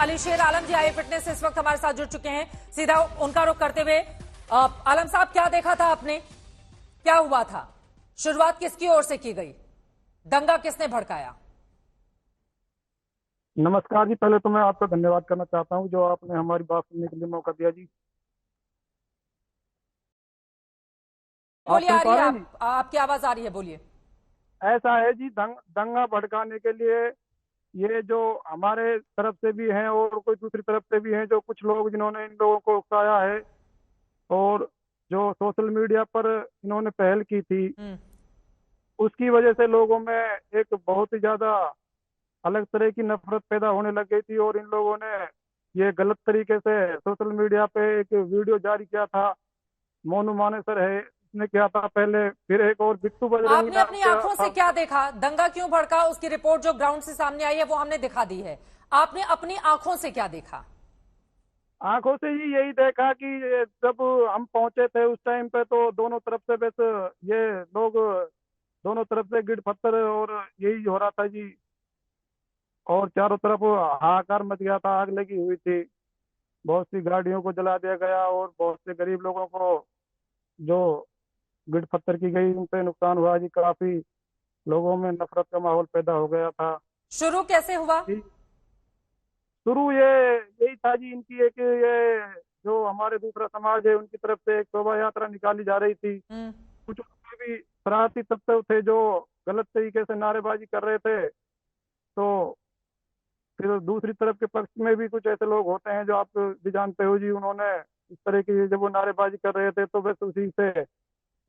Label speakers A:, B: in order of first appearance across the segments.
A: अलीशेर आलम जी आई fitness इस वक्त हमारे साथ जुड़ चुके हैं। सीधा उनका रुख करते हुए आलम साहब, क्या देखा था आपने, क्या हुआ था, शुरुआत किसकी ओर से की गई, दंगा किसने भड़काया?
B: नमस्कार जी, पहले तो मैं आपका धन्यवाद करना चाहता हूं जो आपने हमारी बात सुनने के लिए मौका दिया जी। आप
A: बोलिए,
B: सुन
A: आ रही
B: पा
A: है,
B: रहे हैं जी?
A: आपकी आवाज आ रही है, बोलिए।
B: ऐसा है जी, दंगा भड़काने के लिए ये जो हमारे तरफ से भी हैं और कोई दूसरी तरफ से भी हैं, जो कुछ लोग जिन्होंने इन लोगों को उकसाया है और जो सोशल मीडिया पर इन्होंने पहल की थी, उसकी वजह से लोगों में एक बहुत ही ज्यादा अलग तरह की नफरत पैदा होने लग गई थी। और इन लोगों ने ये गलत तरीके से सोशल मीडिया पे एक वीडियो जारी किया था। मोनू मानेसर है, उसने किया था पहले, फिर एक और बिट्टू बजरंगी
A: आपने
B: नाम
A: अपनी
B: का
A: आंखों से
B: था।
A: क्या देखा, दंगा क्यों भड़का, उसकी रिपोर्ट जो ग्राउंड से सामने आई है वो हमने दिखा दी है। आपने अपनी आंखों से क्या देखा?
B: आंखों से ही यही देखा कि जब हम पहुंचे थे उस टाइम पे तो दोनों तरफ से बस ये लोग, दोनों तरफ से गिड़ पत्थर और यही हो रहा था जी। और चारों तरफ हाहाकार मच गया था, आग लगी हुई थी, बहुत सी गाड़ियों को जला दिया गया और बहुत से गरीब लोगों को जो गिड़ पत्थर की गई उन पे नुकसान हुआ जी। काफी लोगों में नफरत का माहौल पैदा हो गया था
A: शुरू कैसे हुआ?
B: जी। शुरू ये यही था जी, इनकी एक ये जो हमारे दूसरा समाज है उनकी तरफ से एक शोभा यात्रा निकाली जा रही थी। कुछ उसमें भी शरारती तत्व थे जो गलत तरीके से नारेबाजी कर रहे थे। तो फिर दूसरी तरफ के पक्ष में भी कुछ ऐसे लोग होते हैं जो आप भी जानते हो जी, उन्होंने इस तरह की जब वो नारेबाजी कर रहे थे तो बस उसी से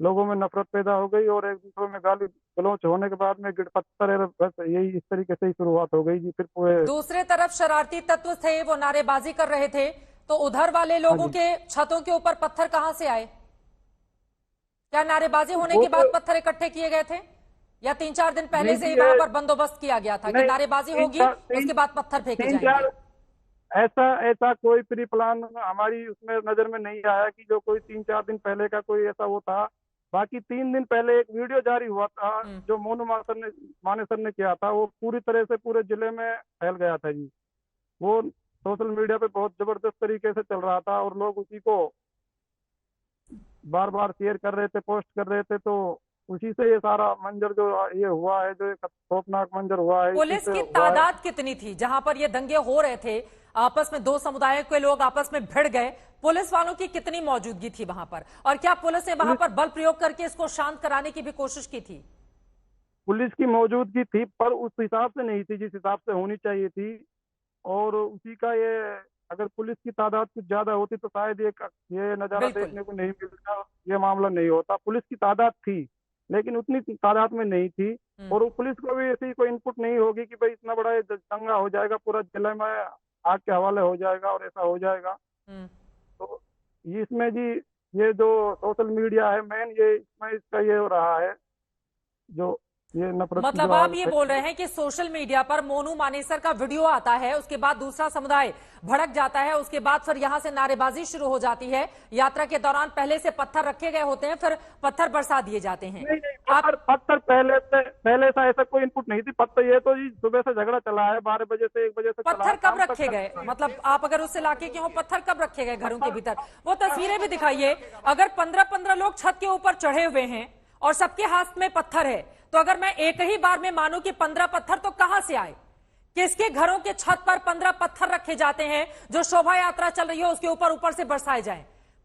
B: लोगों में नफरत पैदा हो गई और एक दूसरे में गाली गलौच होने के बाद में गिड़ पत्थर है, बस यही इस तरीके से ही शुरुआत हो गई जी। फिर पूरे,
A: दूसरे तरफ शरारती तत्व थे, वो नारेबाजी कर रहे थे, तो उधर वाले
B: हाँ
A: लोगों
B: जी,
A: के छतों के ऊपर पत्थर कहां से आए? क्या नारेबाजी होने
B: वो
A: के
B: तो
A: बाद पत्थर इकट्ठे किए गए थे, या 3-4 दिन पहले
B: नहीं
A: से ही
B: जी,
A: वहां पर बंदोबस्त किया गया था कि
B: नहीं,
A: नारेबाजी
B: तीन
A: होगी
B: चार तीन
A: उसके बाद पत्थर फेंके
B: तीन
A: जाएंगे?
B: चार ऐसा ऐसा कोई प्री प्लान हमारी उसमें नजर में नहीं आया कि जो कोई 3-4 दिन पहले का कोई ऐसा वो था। बाकी 3 दिन पहले एक वीडियो जारी हुआ था जो मोनू मानेसर ने किया था, वो पूरी तरह से पूरे जिले में फैल गया था जी। वो सोशल मीडिया पे बहुत जबरदस्त तरीके से चल रहा था और लोग उसी को बार बार शेयर कर रहे थे, पोस्ट कर रहे थे। तो उसी से ये सारा मंजर जो ये हुआ है, जो एक खौफनाक मंजर हुआ है, इसी
A: पुलिस
B: से
A: की
B: हुआ है।
A: तादाद कितनी थी जहां पर ये दंगे हो रहे थे, आपस में दो समुदायों के लोग आपस में भिड़ गए, पुलिस वालों की कितनी मौजूदगी थी वहां पर, और क्या पुलिस ने वहां
B: पुलिस
A: पर बल प्रयोग करके इसको शांत कराने की भी कोशिश की थी?
B: पुलिस की मौजूदगी थी पर उस हिसाब से नहीं थी जिस हिसाब से होनी चाहिए थी। और उसी का ये, अगर पुलिस की तादाद कुछ ज्यादा होती तो शायद ये नज़ारा
A: बिल्कुल।
B: देखने को नहीं मिलता, ये मामला नहीं होता। पुलिस की तादाद थी लेकिन उतनी तादाद में नहीं थी।
A: हम्म।
B: और पुलिस को भी ऐसी कोई इनपुट नहीं होगी कि भाई इतना बड़ा ये दंगा हो जाएगा, पूरा जिले में आग के हवाले हो जाएगा और ऐसा हो जाएगा।
A: हम्म।
B: तो ये इसमें जी, ये जो सोशल मीडिया है मेन, ये इसमें इसका ये हो रहा है जो ये नफरत की जो
A: मतलब आप
B: आग
A: ये बोल
B: फैली
A: रहे
B: है।
A: हैं कि सोशल मीडिया पर मोनू मानेसर का वीडियो आता है, उसके बाद दूसरा समुदाय भड़क जाता है, उसके बाद फिर यहां से नारेबाजी शुरू हो जाती है। यात्रा के दौरान पहले से पत्थर रखे गए होते हैं, फिर पत्थर बरसा दिए जाते हैं।
B: नहीं नहीं,
A: आप
B: पत्थर पहले से ऐसा कोई इनपुट नहीं थी। पत्थर ये तो जी सुबह से झगड़ा चला है, 12 बजे से 1 बजे से चला है,
A: पत्थर कब
B: शाम तक
A: रखे गए,
B: चला है।
A: मतलब आप अगर उस इलाके के हो, पत्थर कब रखे गए घरों के
B: पत्थर
A: भीतर? वो तस्वीरें भी दिखाइए। अगर 15-15 लोग छत के ऊपर चढ़े हुए हैं और सबके हाथ में पत्थर है, तो अगर मैं एक ही बार में मानूं कि 15 पत्थर तो कहां से आए? किसके घरों के छत पर 15 पत्थर रखे जाते हैं जो शोभा यात्रा चल रही है उसके ऊपर ऊपर से बरसाए जाएं?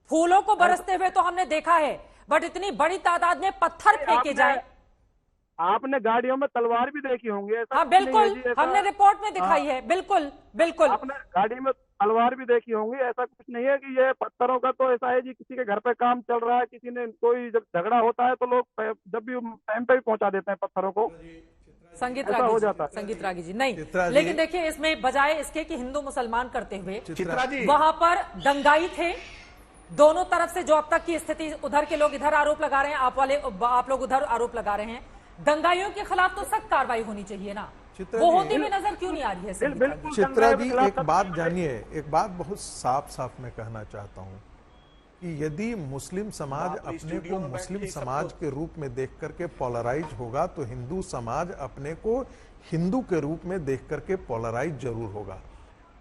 A: फूलों को बरसते हुए तो हमने देखा है, बट इतनी बड़ी तादाद में पत्थर फेंके जाएं?
B: आपने गाड़ियों में तलवार भी देखी होंगी, ऐसा
A: हाँ
B: कुछ नहीं है
A: बिल्कुल,
B: जी, ऐसा।
A: हमने रिपोर्ट में दिखाई
B: हाँ,
A: है, बिल्कुल बिल्कुल।
B: आपने गाड़ी में तलवार भी देखी होंगी, ऐसा कुछ नहीं है कि ये पत्थरों का। तो ऐसा है जी, किसी के घर पे काम चल रहा है, किसी ने कोई जब झगड़ा होता है तो लोग जब भी टाइम पे भी पहुंचा देते हैं पत्थरों को,
A: संगीत
B: ऐसा
A: रागी
B: हो
A: जी,
B: जाता है।
A: संगीत रागी जी, नहीं
C: चित्रा जी।
A: लेकिन देखिए इसमें बजाय इसके कि हिंदू मुसलमान करते हुए
C: चित्रा जी,
A: वहां पर दंगाई थे दोनों तरफ से। जो अब तक की स्थिति, उधर के लोग इधर आरोप लगा रहे हैं, आप लोग उधर आरोप लगा रहे हैं। दंगाइयों के खिलाफ तो सख्त कार्रवाई होनी चाहिए ना,
C: चित्रा
A: वो
C: जी,
A: होती हुई नजर क्यों नहीं आ रही है? संगीत रागी जी?
C: चित्रा जी, एक बात जानिए, एक बात बहुत साफ साफ मैं कहना चाहता हूं कि यदि मुस्लिम समाज अपने को मुस्लिम समाज के रूप में देख करके पोलराइज होगा तो हिंदू समाज अपने को हिंदू के रूप में देख करके पोलराइज जरूर होगा।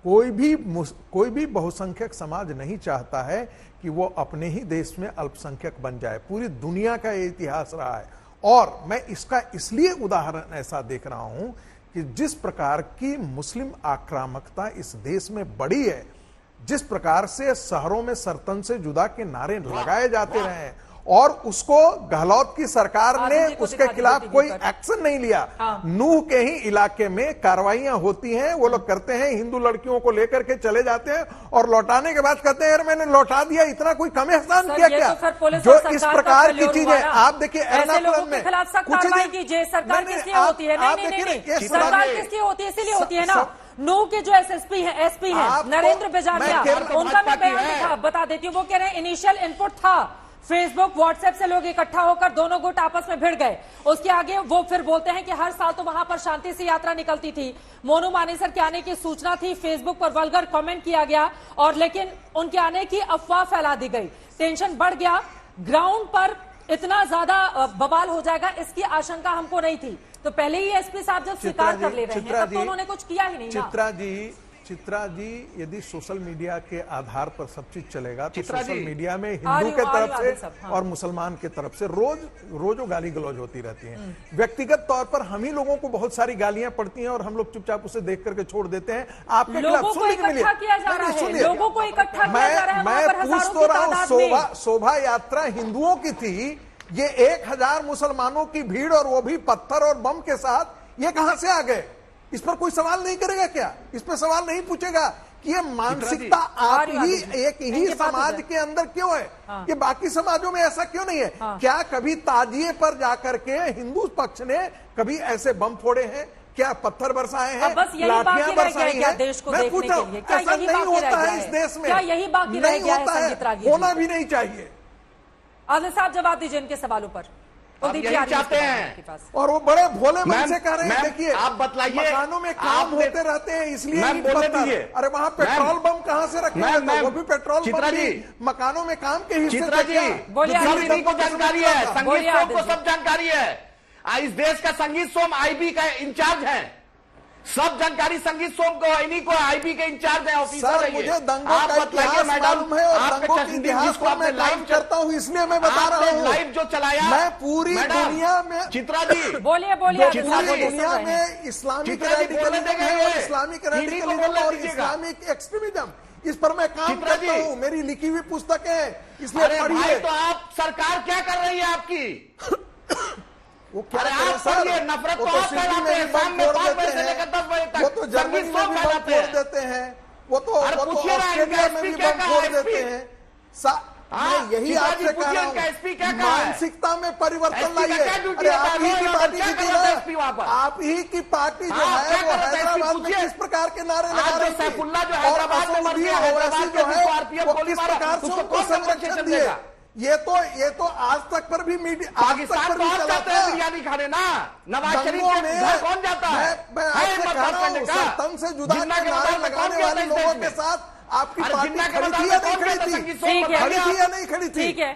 C: कोई भी बहुसंख्यक समाज नहीं चाहता है कि वो अपने ही देश में अल्पसंख्यक बन जाए। पूरी दुनिया का ये इतिहास रहा है। और मैं इसका इसलिए उदाहरण ऐसा देख रहा हूं कि जिस प्रकार की मुस्लिम आक्रामकता इस देश में बढ़ी है, जिस प्रकार से शहरों में सरतन से जुदा के नारे लगाए जाते रहे हैं और उसको गहलोत की सरकार ने उसके खिलाफ कोई एक्शन नहीं लिया। नूह के ही इलाके में कार्रवाइयां होती हैं, वो लोग करते हैं, हिंदू लड़कियों को लेकर के चले जाते हैं और लौटाने के बाद कहते हैं यार मैंने लौटा दिया, इतना कोई कम एहसान किया क्या? जो इस प्रकार की चीजें आप देखिए एर्नाकुलम में
A: कार्रवाई कीजिए। सरकार किसकी होती है? नहीं, सरकार किसकी होती है? इसीलिए होती है ना। नू के जो एसपी है नरेंद्र बिजानिया, उनका मैं बयान बता देती हूँ। वो कह रहे हैं इनिशियल इनपुट था फेसबुक व्हाट्सएप से लोग इकट्ठा होकर दोनों गुट आपस में भिड़ गए। उसके आगे वो फिर बोलते हैं कि हर साल तो वहां पर शांति से यात्रा निकलती थी, मोनू मानेसर के आने की सूचना थी, फेसबुक पर वल्गर कमेंट किया गया और लेकिन उनके आने की अफवाह फैला दी गई, टेंशन बढ़ गया। ग्राउंड पर इतना ज्यादा बवाल हो जाएगा इसकी आशंका हमको नहीं थी। तो पहले ही एसपी साहब जब स्वीकार कर ले रहे हैं तब तो उन्होंने कुछ किया ही नहीं।
C: चित्रा जी यदि सोशल मीडिया के आधार पर सब चीज चलेगा तो सोशल मीडिया में हिंदू के तरफ से और मुसलमान के तरफ से रोज गाली गलौज होती रहती है। व्यक्तिगत तौर पर हम ही लोगों को बहुत सारी गालियां पड़ती हैं और हम लोग चुपचाप उसे देख करके छोड़ देते हैं। आपके खिलाफ
A: सुनिए, लोगों को इकट्ठा किया जा रहा है।
C: मैं पूछ तो रहा हूं, शोभा यात्रा हिंदुओं की थी, ये 1000 मुसलमानों की भीड़ और वो भी पत्थर और बम के साथ, ये कहां से आ गए? इस पर कोई सवाल नहीं करेगा क्या? इस पर सवाल नहीं पूछेगा कि ये मानसिकता आप ही एक ही समाज के अंदर क्यों है? ये बाकी समाजों में ऐसा क्यों नहीं है? क्या कभी ताजिए पर जाकर के हिंदू पक्ष ने कभी ऐसे बम फोड़े हैं? क्या पत्थर बरसाए हैं? लाठियां बरसाई हैं? मैं पूछ रहा हूं, ऐसा नहीं होता है इस देश में, नहीं होता है, होना भी नहीं चाहिए।
A: आदिल साहब जवाब दीजिए इनके सवालों पर।
D: यही चाहते हैं
C: और वो बड़े भोले मन से कह रहे हैं। देखिए
D: आप बतलाइए,
C: मकानों में काम होते रहते हैं इसलिए अरे वहां पेट्रोल बम कहां से रखेंगे? वो भी पेट्रोल बम भी मकानों में काम के हिस्से
D: चित्रा जी को जानकारी है, संगीत सोम को सब जानकारी है। इस देश का संगीत सोम आईबी का इंचार्ज है, सब जानकारी संगीत सोम को, इन्हीं को आईबी के इंचार्ज है, ऑफिसर है।
C: मुझे दंगों का इतिहास मालूम है और दंगों के इतिहास को मैं लाइव करता हूँ, इसलिए मैं बता रहा हूँ।
D: लाइव जो चलाया
C: मैं पूरी दुनिया में,
D: चित्रा जी
A: बोलिए
C: पूरी दुनिया में इस्लामिक रेडिकलिज्म, इस्लामिक रेडिकलिज्म और इस्लामिक एक्सट्रीमिज्म, इस पर मैं काम करता हूँ। मेरी लिखी हुई पुस्तक है, इसलिए पढ़िए।
D: तो आप सरकार क्या कर रही है आपकी?
C: वो क्या
D: आप पढ़िए, नफरत तो आप फैलाते हैं, शाम में 5 बजे से लेकर 10 बजे तक।
C: वो तो जर्मनी में भी बम फोड़ देते हैं, वो तो ऑस्ट्रेलिया में भी बम फोड़ देते हैं। मैं यही आपसे कह रहा हूँ, मानसिकता में परिवर्तन लाइए। अरे आप ही की पार्टी की थी ना, आप ही की पार्टी जो है वो हैदराबाद में किस प्रकार के नारे लगा रही थी और असउदी ओवैसी जो है वो किस प्रकार से उनको संरक्षण दिए। ये तो आज तक पर भी मीडिया,
D: पाकिस्तान को आप जाते हैं बिरयानी खाने ना, नवाज शरीफ के घर कौन जाता है?
C: मैं आपसे कह रहा हूँ, सरतन से जुदा के नारे लगाने वाले लोगों के साथ आपकी पार्टी खड़ी थी या नहीं खड़ी थी? खड़ी थी या नहीं खड़ी थी?